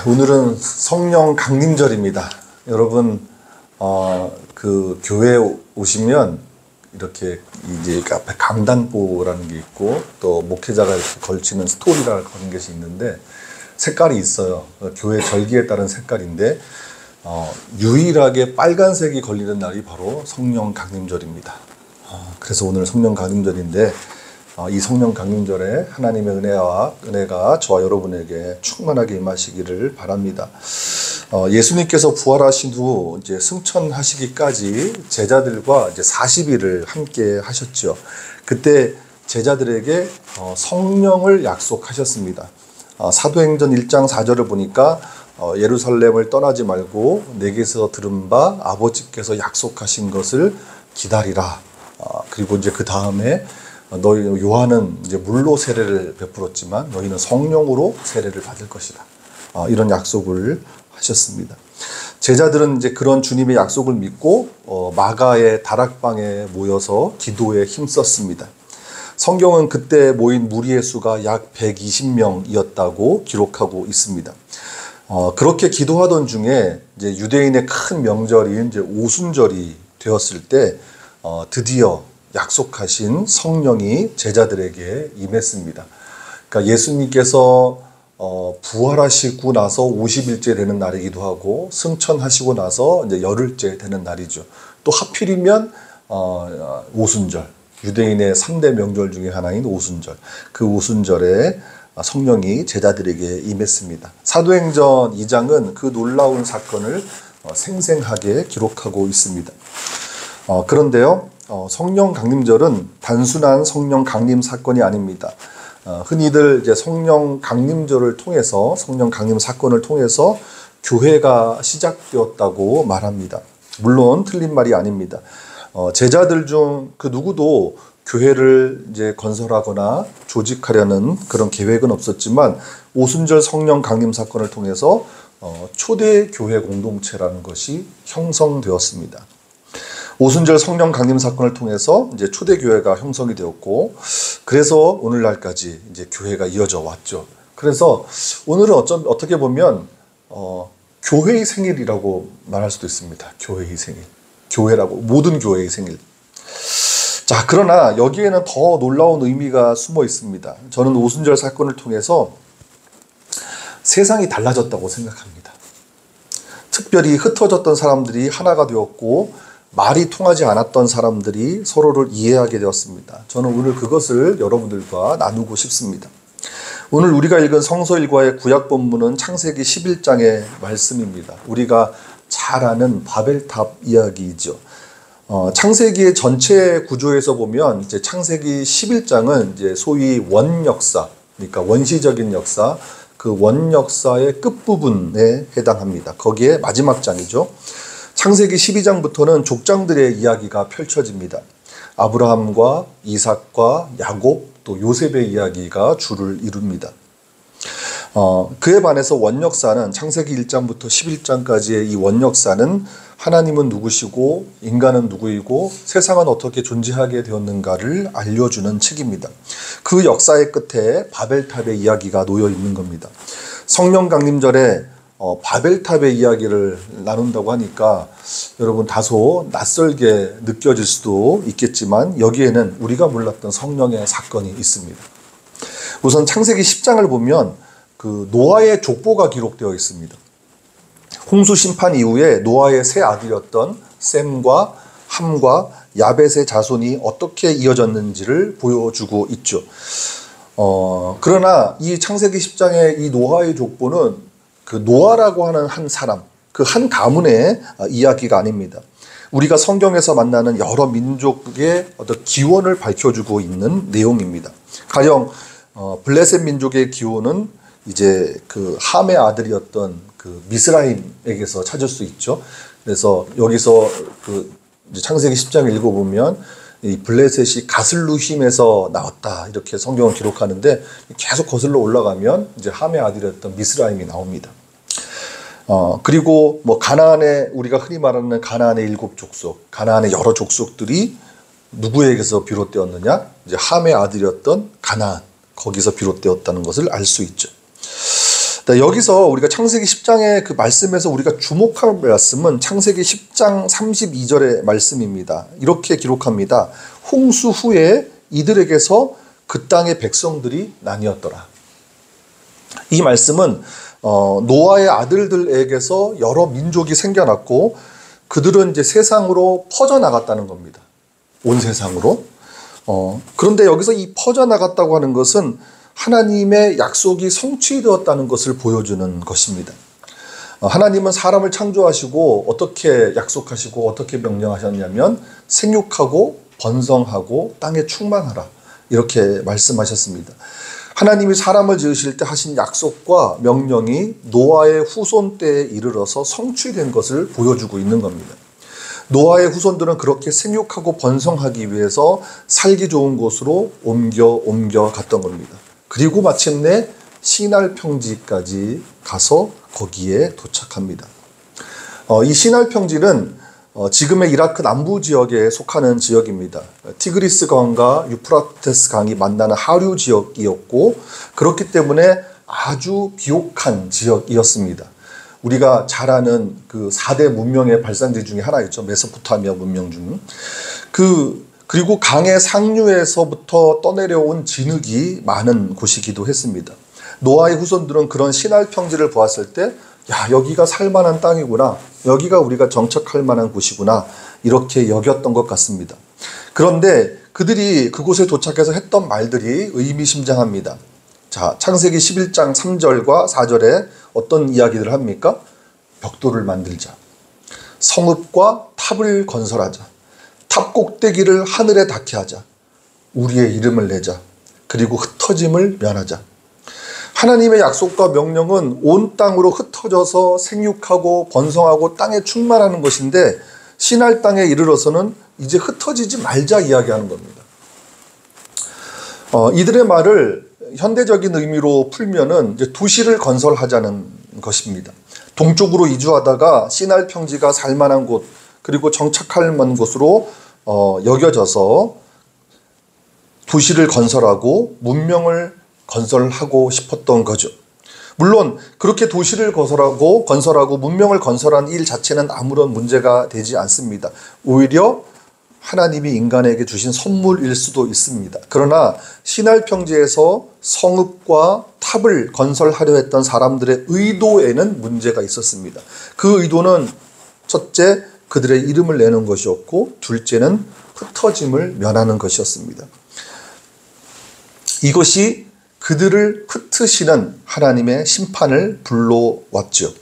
오늘은 성령 강림절입니다. 여러분, 그 교회에 오시면 이렇게 이제 앞에 강단보라는 게 있고 또 목회자가 이렇게 걸치는 스토리라는 것이 있는데 색깔이 있어요. 교회 절기에 따른 색깔인데 유일하게 빨간색이 걸리는 날이 바로 성령 강림절입니다. 그래서 오늘 성령 강림절인데 이 성령 강림절에 하나님의 은혜가 저와 여러분에게 충만하게 임하시기를 바랍니다. 예수님께서 부활하신 후 이제 승천하시기까지 제자들과 이제 40일을 함께 하셨죠. 그때 제자들에게 성령을 약속하셨습니다. 사도행전 1장 4절을 보니까 예루살렘을 떠나지 말고 내게서 들은 바 아버지께서 약속하신 것을 기다리라. 그리고 이제 그 다음에 너희 요한은 이제 물로 세례를 베풀었지만 너희는 성령으로 세례를 받을 것이다. 이런 약속을 하셨습니다. 제자들은 이제 그런 주님의 약속을 믿고 마가의 다락방에 모여서 기도에 힘썼습니다. 성경은 그때 모인 무리의 수가 약 120명이었다고 기록하고 있습니다. 그렇게 기도하던 중에 이제 유대인의 큰 명절인 이제 오순절이 되었을 때 드디어 약속하신 성령이 제자들에게 임했습니다. 그러니까 예수님께서 부활하시고 나서 50일째 되는 날이기도 하고 승천하시고 나서 이제 열흘째 되는 날이죠. 또 하필이면 오순절, 유대인의 3대 명절 중에 하나인 오순절, 그 오순절에 성령이 제자들에게 임했습니다. 사도행전 2장은 그 놀라운 사건을 생생하게 기록하고 있습니다. 그런데요, 성령 강림절은 단순한 성령 강림 사건이 아닙니다. 흔히들 이제 성령 강림절을 통해서, 성령 강림 사건을 통해서 교회가 시작되었다고 말합니다. 물론 틀린 말이 아닙니다. 제자들 중 그 누구도 교회를 이제 건설하거나 조직하려는 그런 계획은 없었지만 오순절 성령 강림 사건을 통해서 초대 교회 공동체라는 것이 형성되었습니다. 오순절 성령 강림 사건을 통해서 이제 초대 교회가 형성이 되었고, 그래서 오늘날까지 이제 교회가 이어져 왔죠. 그래서 오늘은 어떻게 보면 교회의 생일이라고 말할 수도 있습니다. 교회의 생일, 교회라고, 모든 교회의 생일. 자, 그러나 여기에는 더 놀라운 의미가 숨어 있습니다. 저는 오순절 사건을 통해서 세상이 달라졌다고 생각합니다. 특별히 흩어졌던 사람들이 하나가 되었고 말이 통하지 않았던 사람들이 서로를 이해하게 되었습니다. 저는 오늘 그것을 여러분들과 나누고 싶습니다. 오늘 우리가 읽은 성서일과의 구약 본문은 창세기 11장의 말씀입니다. 우리가 잘 아는 바벨탑 이야기이죠. 창세기의 전체 구조에서 보면 이제 창세기 11장은 이제 소위 원역사, 그러니까 원시적인 역사, 그 원역사의 끝부분에 해당합니다. 거기에 마지막 장이죠. 창세기 12장부터는 족장들의 이야기가 펼쳐집니다. 아브라함과 이삭과 야곱 또 요셉의 이야기가 주를 이룹니다. 그에 반해서 원역사는 창세기 1장부터 11장까지의 이 원역사는 하나님은 누구시고 인간은 누구이고 세상은 어떻게 존재하게 되었는가를 알려주는 책입니다. 그 역사의 끝에 바벨탑의 이야기가 놓여 있는 겁니다. 성령 강림절에 바벨탑의 이야기를 나눈다고 하니까 여러분 다소 낯설게 느껴질 수도 있겠지만 여기에는 우리가 몰랐던 성령의 사건이 있습니다. 우선 창세기 10장을 보면 그 노아의 족보가 기록되어 있습니다. 홍수 심판 이후에 노아의 세 아들이었던 셈과 함과 야벳의 자손이 어떻게 이어졌는지를 보여주고 있죠. 그러나 이 창세기 10장의 이 노아의 족보는 그 노아라고 하는 한 사람, 그 한 가문의 이야기가 아닙니다. 우리가 성경에서 만나는 여러 민족의 어떤 기원을 밝혀주고 있는 내용입니다. 가령 블레셋 민족의 기원은 이제 그 함의 아들이었던 그 미스라임에게서 찾을 수 있죠. 그래서 여기서 그 창세기 10장을 읽어보면 이 블레셋이 가슬루힘에서 나왔다 이렇게 성경을 기록하는데 계속 거슬러 올라가면 이제 함의 아들이었던 미스라임이 나옵니다. 그리고 뭐 가나안의, 우리가 흔히 말하는 가나안의 7족속, 가나안의 여러 족속들이 누구에게서 비롯되었느냐? 이제 함의 아들이었던 가나안, 거기서 비롯되었다는 것을 알 수 있죠. 여기서 우리가 창세기 10장의 그 말씀에서 우리가 주목할 말씀은 창세기 10장 32절의 말씀입니다. 이렇게 기록합니다. 홍수 후에 이들에게서 그 땅의 백성들이 나뉘었더라. 이 말씀은 노아의 아들들에게서 여러 민족이 생겨났고 그들은 이제 세상으로 퍼져나갔다는 겁니다. 온 세상으로. 그런데 여기서 이 퍼져나갔다고 하는 것은 하나님의 약속이 성취되었다는 것을 보여주는 것입니다. 하나님은 사람을 창조하시고 어떻게 약속하시고 어떻게 명령하셨냐면 생육하고 번성하고 땅에 충만하라 이렇게 말씀하셨습니다. 하나님이 사람을 지으실 때 하신 약속과 명령이 노아의 후손 때에 이르러서 성취된 것을 보여주고 있는 겁니다. 노아의 후손들은 그렇게 생육하고 번성하기 위해서 살기 좋은 곳으로 옮겨 갔던 겁니다. 그리고 마침내 시날 평지까지 가서 거기에 도착합니다. 이 시날 평지는 지금의 이라크 남부 지역에 속하는 지역입니다. 티그리스 강과 유프라테스 강이 만나는 하류 지역이었고 그렇기 때문에 아주 비옥한 지역이었습니다. 우리가 잘 아는 그 4대 문명의 발산지 중에 하나였죠. 메소포타미아 문명 중. 그리고 강의 상류에서부터 떠내려온 진흙이 많은 곳이기도 했습니다. 노아의 후손들은 그런 시날 평지를 보았을 때 야, 여기가 살만한 땅이구나. 여기가 우리가 정착할 만한 곳이구나. 이렇게 여겼던 것 같습니다. 그런데 그들이 그곳에 도착해서 했던 말들이 의미심장합니다. 자, 창세기 11장 3절과 4절에 어떤 이야기를 합니까? 벽돌을 만들자. 성읍과 탑을 건설하자. 탑 꼭대기를 하늘에 닿게 하자. 우리의 이름을 내자. 그리고 흩어짐을 면하자. 하나님의 약속과 명령은 온 땅으로 흩어져서 생육하고 번성하고 땅에 충만하는 것인데 시날 땅에 이르러서는 이제 흩어지지 말자 이야기하는 겁니다. 이들의 말을 현대적인 의미로 풀면은 이제 도시를 건설하자는 것입니다. 동쪽으로 이주하다가 시날 평지가 살만한 곳 그리고 정착할 만한 곳으로 여겨져서 도시를 건설하고 문명을 건설하고 싶었던 거죠. 물론 그렇게 도시를 건설하고 문명을 건설한 일 자체는 아무런 문제가 되지 않습니다. 오히려 하나님이 인간에게 주신 선물일 수도 있습니다. 그러나 시날 평지에서 성읍과 탑을 건설하려 했던 사람들의 의도에는 문제가 있었습니다. 그 의도는 첫째, 그들의 이름을 내는 것이었고 둘째는 흩어짐을 면하는 것이었습니다. 이것이 그들을 흩으시는 하나님의 심판을 불러왔죠.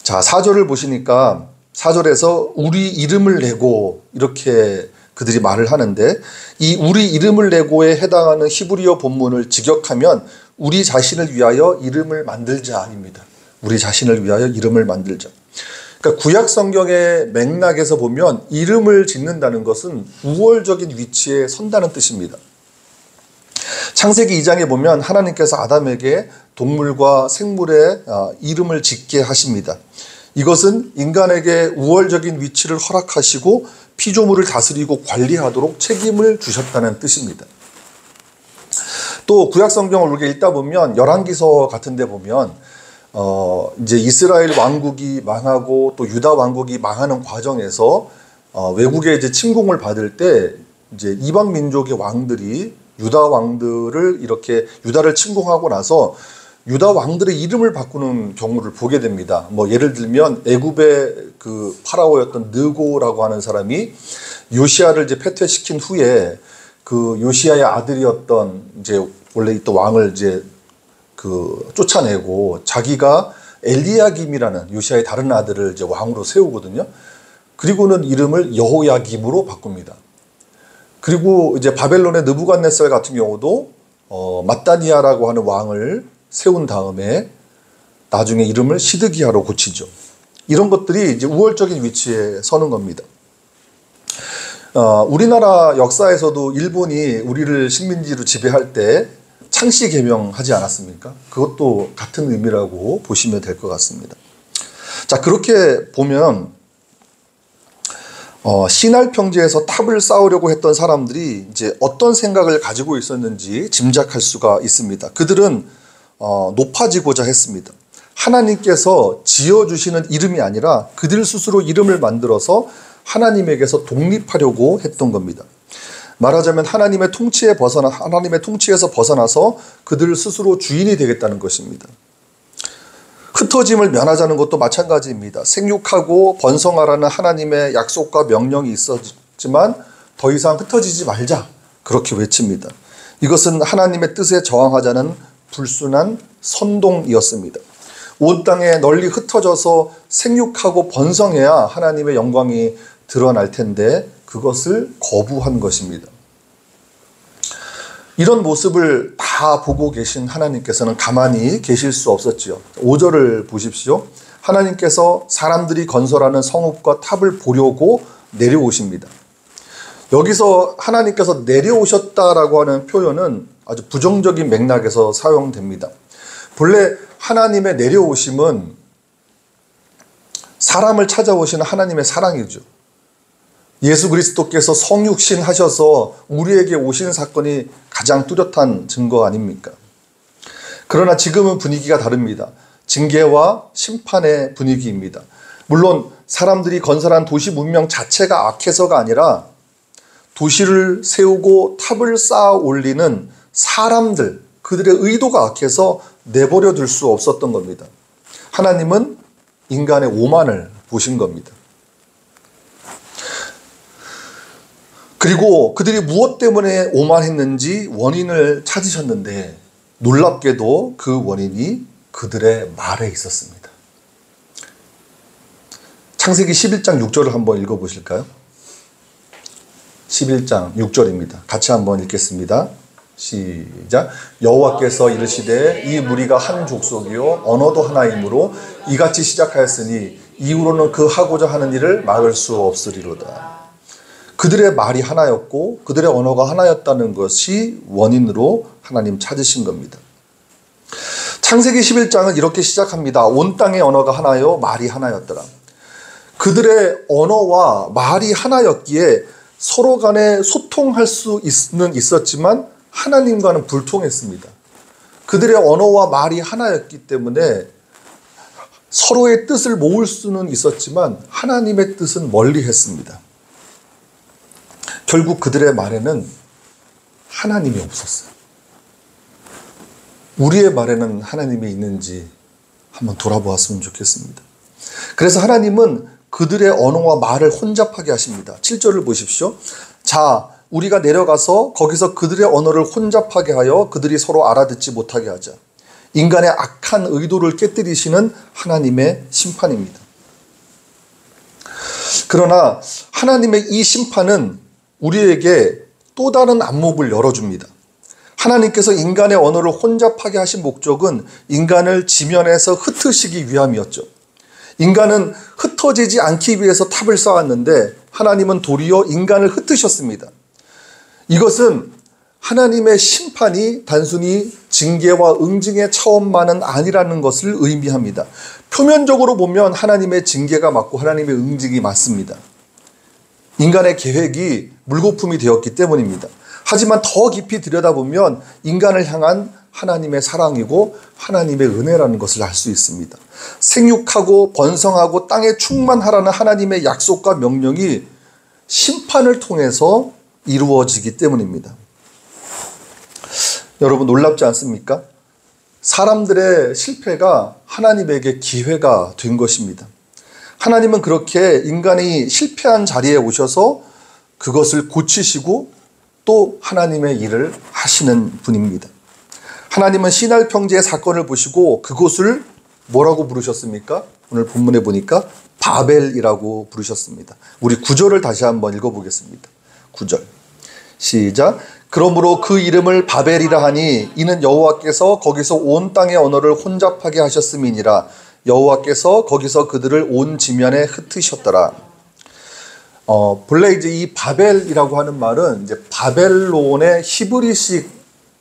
자, 4절을 보시니까 4절에서 우리 이름을 내고 이렇게 그들이 말을 하는데 이 우리 이름을 내고에 해당하는 히브리어 본문을 직역하면 우리 자신을 위하여 이름을 만들자입니다. 우리 자신을 위하여 이름을 만들자. 그러니까 구약 성경의 맥락에서 보면 이름을 짓는다는 것은 우월적인 위치에 선다는 뜻입니다. 창세기 2장에 보면 하나님께서 아담에게 동물과 생물의 이름을 짓게 하십니다. 이것은 인간에게 우월적인 위치를 허락하시고 피조물을 다스리고 관리하도록 책임을 주셨다는 뜻입니다. 또 구약 성경을 우리가 읽다 보면 열왕기서 같은 데 보면 이제 이스라엘 왕국이 망하고 또 유다 왕국이 망하는 과정에서 외국의 이제 침공을 받을 때 이제 이방 민족의 왕들이 유다 왕들을 이렇게 유다를 침공하고 나서 유다 왕들의 이름을 바꾸는 경우를 보게 됩니다. 뭐 예를 들면 애굽의 그 파라오였던 느고라고 하는 사람이 요시야를 이제 패퇴시킨 후에 그 요시야의 아들이었던 이제 원래 있던 왕을 이제 그 쫓아내고 자기가 엘리야김이라는 요시야의 다른 아들을 이제 왕으로 세우거든요. 그리고는 이름을 여호야김으로 바꿉니다. 그리고 이제 바벨론의 느부갓네살 같은 경우도 마따니아라고 하는 왕을 세운 다음에 나중에 이름을 시드기야로 고치죠. 이런 것들이 이제 우월적인 위치에 서는 겁니다. 우리나라 역사에서도 일본이 우리를 식민지로 지배할 때 창씨 개명하지 않았습니까? 그것도 같은 의미라고 보시면 될 것 같습니다. 자, 그렇게 보면 시날 평지에서 탑을 쌓으려고 했던 사람들이 이제 어떤 생각을 가지고 있었는지 짐작할 수가 있습니다. 그들은 높아지고자 했습니다. 하나님께서 지어주시는 이름이 아니라 그들 스스로 이름을 만들어서 하나님에게서 독립하려고 했던 겁니다. 말하자면 하나님의 통치에서 벗어나서 그들 스스로 주인이 되겠다는 것입니다. 흩어짐을 면하자는 것도 마찬가지입니다. 생육하고 번성하라는 하나님의 약속과 명령이 있었지만 더 이상 흩어지지 말자, 그렇게 외칩니다. 이것은 하나님의 뜻에 저항하자는 불순한 선동이었습니다. 온 땅에 널리 흩어져서 생육하고 번성해야 하나님의 영광이 드러날 텐데 그것을 거부한 것입니다. 이런 모습을 다 보고 계신 하나님께서는 가만히 계실 수 없었지요. 5절을 보십시오. 하나님께서 사람들이 건설하는 성읍과 탑을 보려고 내려오십니다. 여기서 하나님께서 내려오셨다라고 하는 표현은 아주 부정적인 맥락에서 사용됩니다. 본래 하나님의 내려오심은 사람을 찾아오시는 하나님의 사랑이죠. 예수 그리스도께서 성육신 하셔서 우리에게 오신 사건이 가장 뚜렷한 증거 아닙니까? 그러나 지금은 분위기가 다릅니다. 징계와 심판의 분위기입니다. 물론 사람들이 건설한 도시 문명 자체가 악해서가 아니라 도시를 세우고 탑을 쌓아 올리는 사람들, 그들의 의도가 악해서 내버려 둘 수 없었던 겁니다. 하나님은 인간의 오만을 보신 겁니다. 그리고 그들이 무엇 때문에 오만했는지 원인을 찾으셨는데 놀랍게도 그 원인이 그들의 말에 있었습니다. 창세기 11장 6절을 한번 읽어보실까요? 11장 6절입니다. 같이 한번 읽겠습니다. 시작. 여호와께서 이르시되 이 무리가 한 족속이요 언어도 하나이므로 이같이 시작하였으니 이후로는 그 하고자 하는 일을 막을 수 없으리로다. 그들의 말이 하나였고 그들의 언어가 하나였다는 것이 원인으로 하나님 찾으신 겁니다. 창세기 11장은 이렇게 시작합니다. 온 땅의 언어가 하나요 말이 하나였더라. 그들의 언어와 말이 하나였기에 서로 간에 소통할 수는 있었지만 하나님과는 불통했습니다. 그들의 언어와 말이 하나였기 때문에 서로의 뜻을 모을 수는 있었지만 하나님의 뜻은 멀리 했습니다. 결국 그들의 말에는 하나님이 없었어요. 우리의 말에는 하나님이 있는지 한번 돌아보았으면 좋겠습니다. 그래서 하나님은 그들의 언어와 말을 혼잡하게 하십니다. 7절을 보십시오. 자, 우리가 내려가서 거기서 그들의 언어를 혼잡하게 하여 그들이 서로 알아듣지 못하게 하자. 인간의 악한 의도를 깨뜨리시는 하나님의 심판입니다. 그러나 하나님의 이 심판은 우리에게 또 다른 안목을 열어줍니다. 하나님께서 인간의 언어를 혼잡하게 하신 목적은 인간을 지면에서 흩으시기 위함이었죠. 인간은 흩어지지 않기 위해서 탑을 쌓았는데 하나님은 도리어 인간을 흩으셨습니다. 이것은 하나님의 심판이 단순히 징계와 응징의 차원만은 아니라는 것을 의미합니다. 표면적으로 보면 하나님의 징계가 맞고 하나님의 응징이 맞습니다. 인간의 계획이 물거품이 되었기 때문입니다. 하지만 더 깊이 들여다보면 인간을 향한 하나님의 사랑이고 하나님의 은혜라는 것을 알 수 있습니다. 생육하고 번성하고 땅에 충만하라는 하나님의 약속과 명령이 심판을 통해서 이루어지기 때문입니다. 여러분 놀랍지 않습니까? 사람들의 실패가 하나님에게 기회가 된 것입니다. 하나님은 그렇게 인간이 실패한 자리에 오셔서 그것을 고치시고 또 하나님의 일을 하시는 분입니다. 하나님은 시날 평지의 사건을 보시고 그곳을 뭐라고 부르셨습니까? 오늘 본문에 보니까 바벨이라고 부르셨습니다. 우리 9절을 다시 한번 읽어보겠습니다. 9절 시작. 그러므로 그 이름을 바벨이라 하니 이는 여호와께서 거기서 온 땅의 언어를 혼잡하게 하셨음이니라. 여호와께서 거기서 그들을 온 지면에 흩으셨더라. 본래 이제 이 바벨이라고 하는 말은 이제 바벨론의 히브리식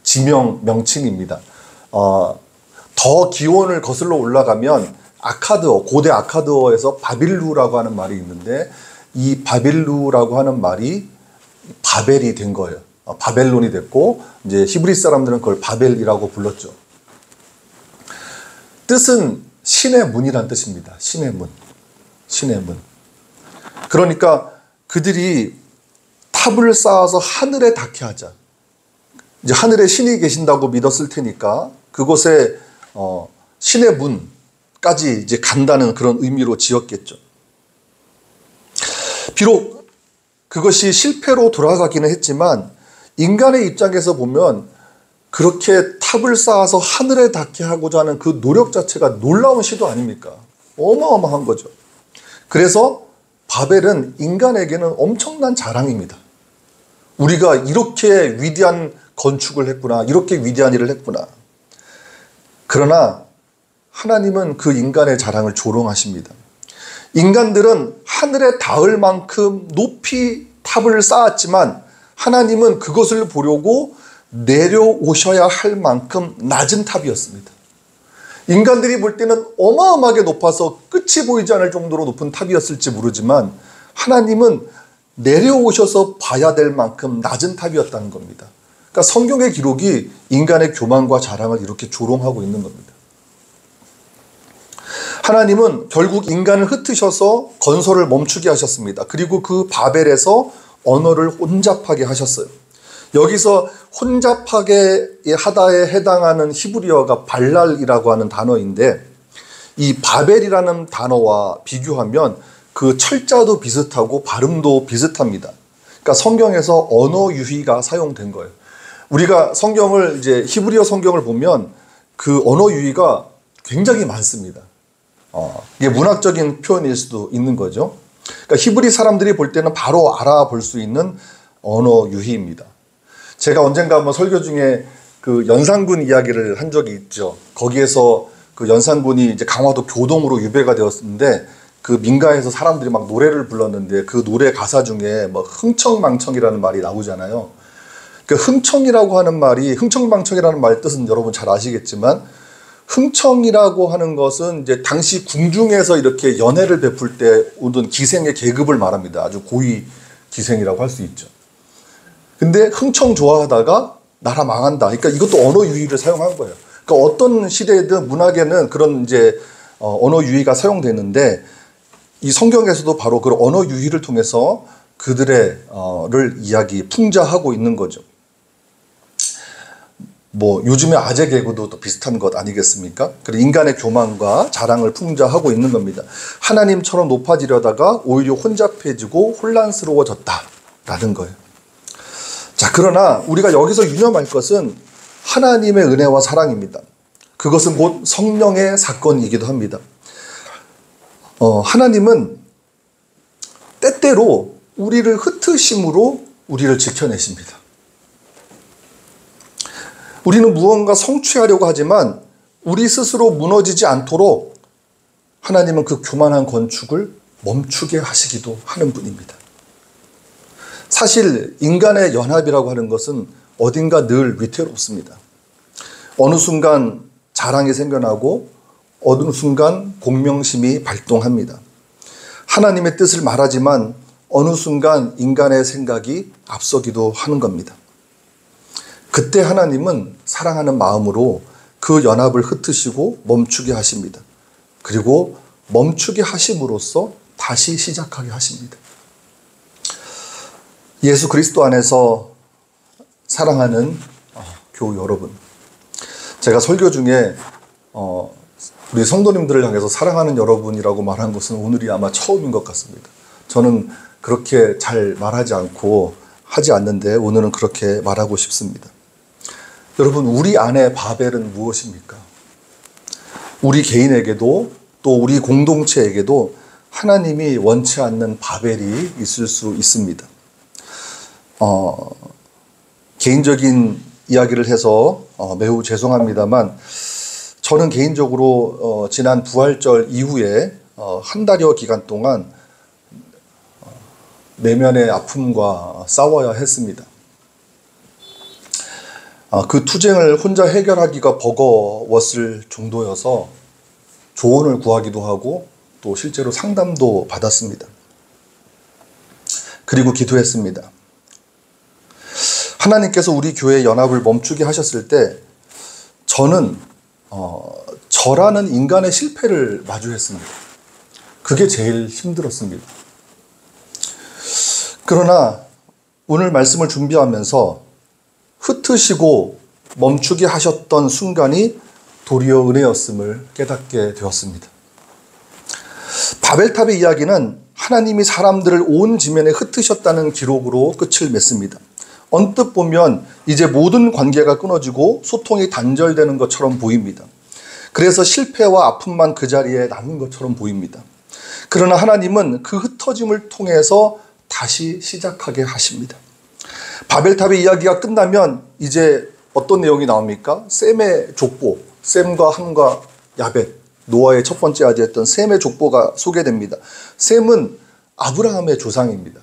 지명 명칭입니다. 더 기원을 거슬러 올라가면 아카드어, 고대 아카드어에서 바빌루라고 하는 말이 있는데 이 바빌루라고 하는 말이 바벨이 된 거예요. 바벨론이 됐고 이제 히브리 사람들은 그걸 바벨이라고 불렀죠. 뜻은 신의 문이란 뜻입니다. 신의 문. 신의 문. 그러니까 그들이 탑을 쌓아서 하늘에 닿게 하자. 이제 하늘에 신이 계신다고 믿었을 테니까 그곳에 신의 문까지 이제 간다는 그런 의미로 지었겠죠. 비록 그것이 실패로 돌아가기는 했지만 인간의 입장에서 보면 그렇게 탑을 쌓아서 하늘에 닿게 하고자 하는 그 노력 자체가 놀라운 시도 아닙니까? 어마어마한 거죠. 그래서 바벨은 인간에게는 엄청난 자랑입니다. 우리가 이렇게 위대한 건축을 했구나. 이렇게 위대한 일을 했구나. 그러나 하나님은 그 인간의 자랑을 조롱하십니다. 인간들은 하늘에 닿을 만큼 높이 탑을 쌓았지만 하나님은 그것을 보려고 내려오셔야 할 만큼 낮은 탑이었습니다. 인간들이 볼 때는 어마어마하게 높아서 끝이 보이지 않을 정도로 높은 탑이었을지 모르지만 하나님은 내려오셔서 봐야 될 만큼 낮은 탑이었다는 겁니다. 그러니까 성경의 기록이 인간의 교만과 자랑을 이렇게 조롱하고 있는 겁니다. 하나님은 결국 인간을 흩으셔서 건설을 멈추게 하셨습니다. 그리고 그 바벨에서 언어를 혼잡하게 하셨어요. 여기서 혼잡하게 하다에 해당하는 히브리어가 발랄이라고 하는 단어인데 이 바벨이라는 단어와 비교하면 그 철자도 비슷하고 발음도 비슷합니다. 그러니까 성경에서 언어 유희가 사용된 거예요. 우리가 성경을 이제 히브리어 성경을 보면 그 언어 유희가 굉장히 많습니다. 이게 문학적인 표현일 수도 있는 거죠. 그러니까 히브리 사람들이 볼 때는 바로 알아볼 수 있는 언어 유희입니다. 제가 언젠가 한번 설교 중에 그 연산군 이야기를 한 적이 있죠. 거기에서 그 연산군이 이제 강화도 교동으로 유배가 되었는데 그 민가에서 사람들이 막 노래를 불렀는데 그 노래 가사 중에 뭐 흥청망청이라는 말이 나오잖아요. 그 흥청이라고 하는 말이 흥청망청이라는 말 뜻은 여러분 잘 아시겠지만 흥청이라고 하는 것은 이제 당시 궁중에서 이렇게 연회를 베풀 때 오던 기생의 계급을 말합니다. 아주 고위 기생이라고 할 수 있죠. 근데 흥청 좋아하다가 나라 망한다. 그러니까 이것도 언어 유희를 사용한 거예요. 그러니까 어떤 시대든 문학에는 그런 이제 언어 유희가 사용되는데 이 성경에서도 바로 그런 언어 유희를 통해서 그들의,를 이야기, 풍자하고 있는 거죠. 뭐 요즘에 아재 개그도 또 비슷한 것 아니겠습니까? 그리고 인간의 교만과 자랑을 풍자하고 있는 겁니다. 하나님처럼 높아지려다가 오히려 혼잡해지고 혼란스러워졌다라는 거예요. 자, 그러나 우리가 여기서 유념할 것은 하나님의 은혜와 사랑입니다. 그것은 곧 성령의 사건이기도 합니다. 하나님은 때때로 우리를 흩으심으로 우리를 지켜내십니다. 우리는 무언가 성취하려고 하지만 우리 스스로 무너지지 않도록 하나님은 그 교만한 건축을 멈추게 하시기도 하는 분입니다. 사실 인간의 연합이라고 하는 것은 어딘가 늘 위태롭습니다. 어느 순간 자랑이 생겨나고 어느 순간 공명심이 발동합니다. 하나님의 뜻을 말하지만 어느 순간 인간의 생각이 앞서기도 하는 겁니다. 그때 하나님은 사랑하는 마음으로 그 연합을 흩으시고 멈추게 하십니다. 그리고 멈추게 하심으로써 다시 시작하게 하십니다. 예수 그리스도 안에서 사랑하는 교우 여러분, 제가 설교 중에 우리 성도님들을 향해서 사랑하는 여러분이라고 말한 것은 오늘이 아마 처음인 것 같습니다. 저는 그렇게 잘 말하지 않고 하지 않는데 오늘은 그렇게 말하고 싶습니다. 여러분, 우리 안에 바벨은 무엇입니까? 우리 개인에게도 또 우리 공동체에게도 하나님이 원치 않는 바벨이 있을 수 있습니다. 개인적인 이야기를 해서 매우 죄송합니다만 저는 개인적으로 지난 부활절 이후에 한 달여 기간 동안 내면의 아픔과 싸워야 했습니다. 그 투쟁을 혼자 해결하기가 버거웠을 정도여서 조언을 구하기도 하고 또 실제로 상담도 받았습니다. 그리고 기도했습니다. 하나님께서 우리 교회의 연합을 멈추게 하셨을 때 저는 저라는 인간의 실패를 마주했습니다. 그게 제일 힘들었습니다. 그러나 오늘 말씀을 준비하면서 흩으시고 멈추게 하셨던 순간이 도리어 은혜였음을 깨닫게 되었습니다. 바벨탑의 이야기는 하나님이 사람들을 온 지면에 흩으셨다는 기록으로 끝을 맺습니다. 언뜻 보면 이제 모든 관계가 끊어지고 소통이 단절되는 것처럼 보입니다. 그래서 실패와 아픔만 그 자리에 남은 것처럼 보입니다. 그러나 하나님은 그 흩어짐을 통해서 다시 시작하게 하십니다. 바벨탑의 이야기가 끝나면 이제 어떤 내용이 나옵니까? 셈의 족보, 셈과 함과 야벳, 노아의 첫 번째 아들이었던 셈의 족보가 소개됩니다. 셈은 아브라함의 조상입니다.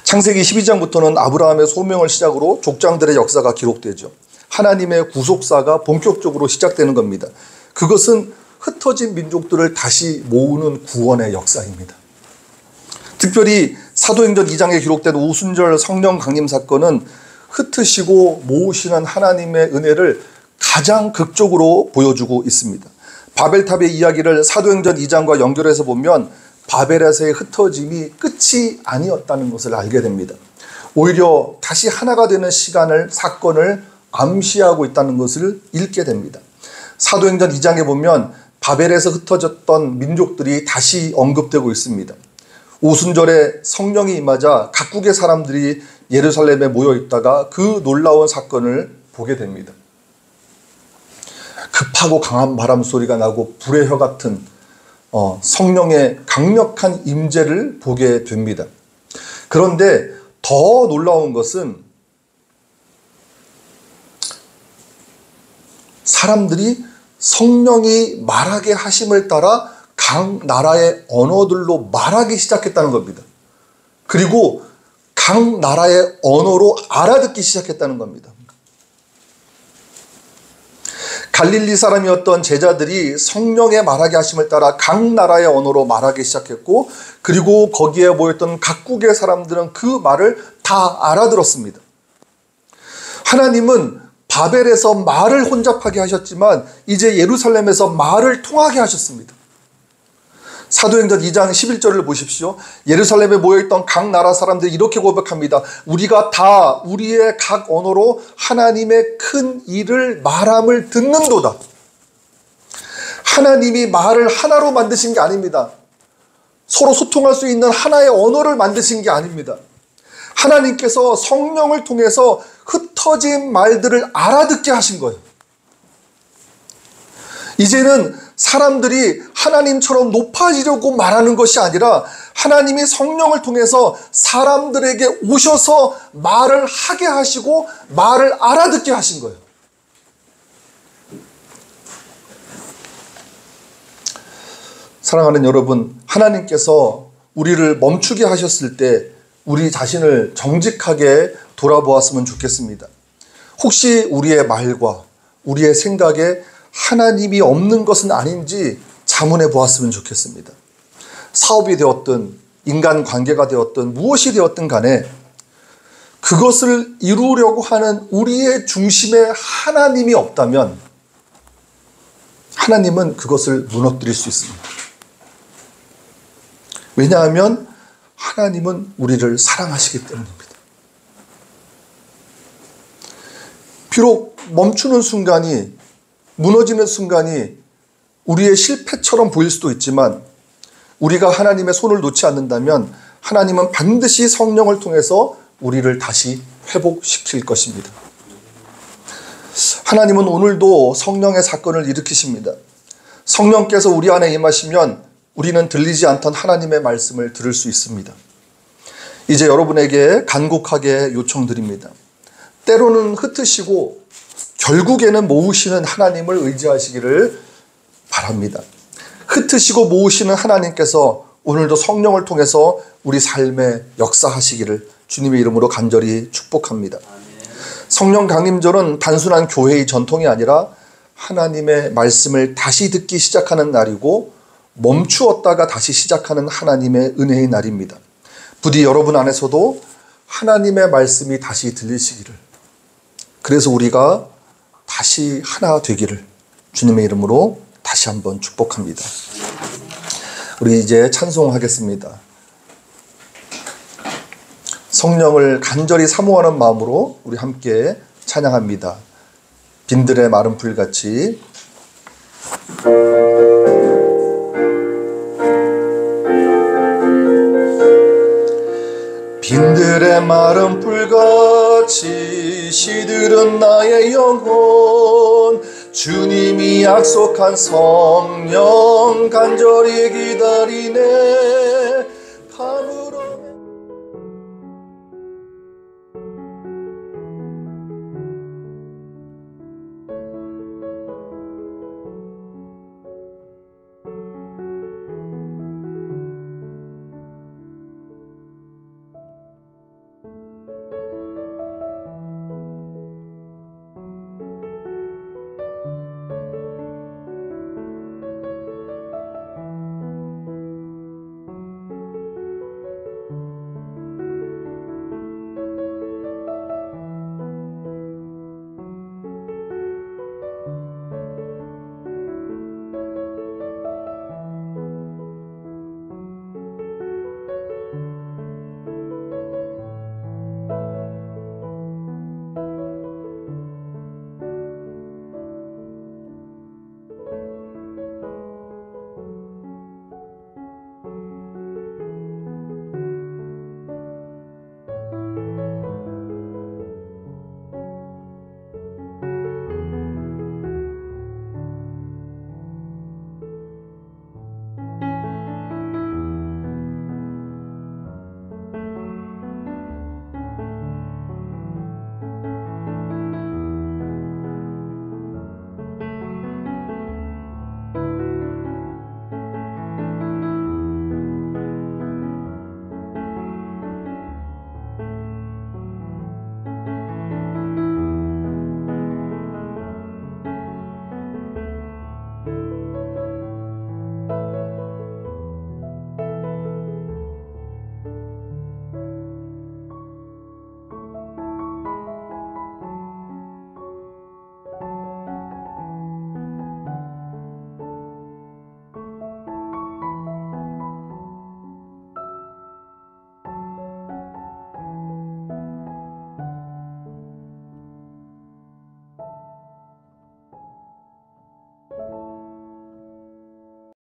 창세기 12장부터는 아브라함의 소명을 시작으로 족장들의 역사가 기록되죠. 하나님의 구속사가 본격적으로 시작되는 겁니다. 그것은 흩어진 민족들을 다시 모으는 구원의 역사입니다. 특별히 사도행전 2장에 기록된 오순절 성령 강림 사건은 흩으시고 모으시는 하나님의 은혜를 가장 극적으로 보여주고 있습니다. 바벨탑의 이야기를 사도행전 2장과 연결해서 보면 바벨에서의 흩어짐이 끝이 아니었다는 것을 알게 됩니다. 오히려 다시 하나가 되는 사건을 암시하고 있다는 것을 읽게 됩니다. 사도행전 2장에 보면 바벨에서 흩어졌던 민족들이 다시 언급되고 있습니다. 오순절에 성령이 임하자 각국의 사람들이 예루살렘에 모여 있다가 그 놀라운 사건을 보게 됩니다. 급하고 강한 바람 소리가 나고 불의 혀 같은 성령의 강력한 임재를 보게 됩니다. 그런데 더 놀라운 것은 사람들이 성령이 말하게 하심을 따라 각 나라의 언어들로 말하기 시작했다는 겁니다. 그리고 각 나라의 언어로 알아듣기 시작했다는 겁니다. 갈릴리 사람이었던 제자들이 성령의 말하게 하심을 따라 각 나라의 언어로 말하기 시작했고, 그리고 거기에 모였던 각국의 사람들은 그 말을 다 알아들었습니다. 하나님은 바벨에서 말을 혼잡하게 하셨지만 이제 예루살렘에서 말을 통하게 하셨습니다. 사도행전 2장 11절을 보십시오. 예루살렘에 모여있던 각 나라 사람들이 이렇게 고백합니다. 우리가 다 우리의 각 언어로 하나님의 큰 일을 말함을 듣는도다. 하나님이 말을 하나로 만드신 게 아닙니다. 서로 소통할 수 있는 하나의 언어를 만드신 게 아닙니다. 하나님께서 성령을 통해서 흩어진 말들을 알아듣게 하신 거예요. 이제는 사람들이 하나님처럼 높아지려고 말하는 것이 아니라 하나님이 성령을 통해서 사람들에게 오셔서 말을 하게 하시고 말을 알아듣게 하신 거예요. 사랑하는 여러분, 하나님께서 우리를 멈추게 하셨을 때 우리 자신을 정직하게 돌아보았으면 좋겠습니다. 혹시 우리의 말과 우리의 생각에 하나님이 없는 것은 아닌지 자문해 보았으면 좋겠습니다. 사업이 되었든 인간관계가 되었든 무엇이 되었든 간에 그것을 이루려고 하는 우리의 중심에 하나님이 없다면 하나님은 그것을 무너뜨릴 수 있습니다. 왜냐하면 하나님은 우리를 사랑하시기 때문입니다. 비록 멈추는 순간이, 무너지는 순간이 우리의 실패처럼 보일 수도 있지만 우리가 하나님의 손을 놓지 않는다면 하나님은 반드시 성령을 통해서 우리를 다시 회복시킬 것입니다. 하나님은 오늘도 성령의 사건을 일으키십니다. 성령께서 우리 안에 임하시면 우리는 들리지 않던 하나님의 말씀을 들을 수 있습니다. 이제 여러분에게 간곡하게 요청드립니다. 때로는 흩으시고 결국에는 모으시는 하나님을 의지하시기를 바랍니다. 흩으시고 모으시는 하나님께서 오늘도 성령을 통해서 우리 삶에 역사하시기를 주님의 이름으로 간절히 축복합니다. 성령 강림절은 단순한 교회의 전통이 아니라 하나님의 말씀을 다시 듣기 시작하는 날이고 멈추었다가 다시 시작하는 하나님의 은혜의 날입니다. 부디 여러분 안에서도 하나님의 말씀이 다시 들리시기를, 그래서 우리가 다시 하나 되기를 주님의 이름으로 다시 한번 축복합니다. 우리 이제 찬송하겠습니다. 성령을 간절히 사모하는 마음으로 우리 함께 찬양합니다. 빈들의 마른 풀같이. 빈들의 마른 풀같이 시들은 나의 영혼, 주님이 약속한 성령 간절히 기다리네.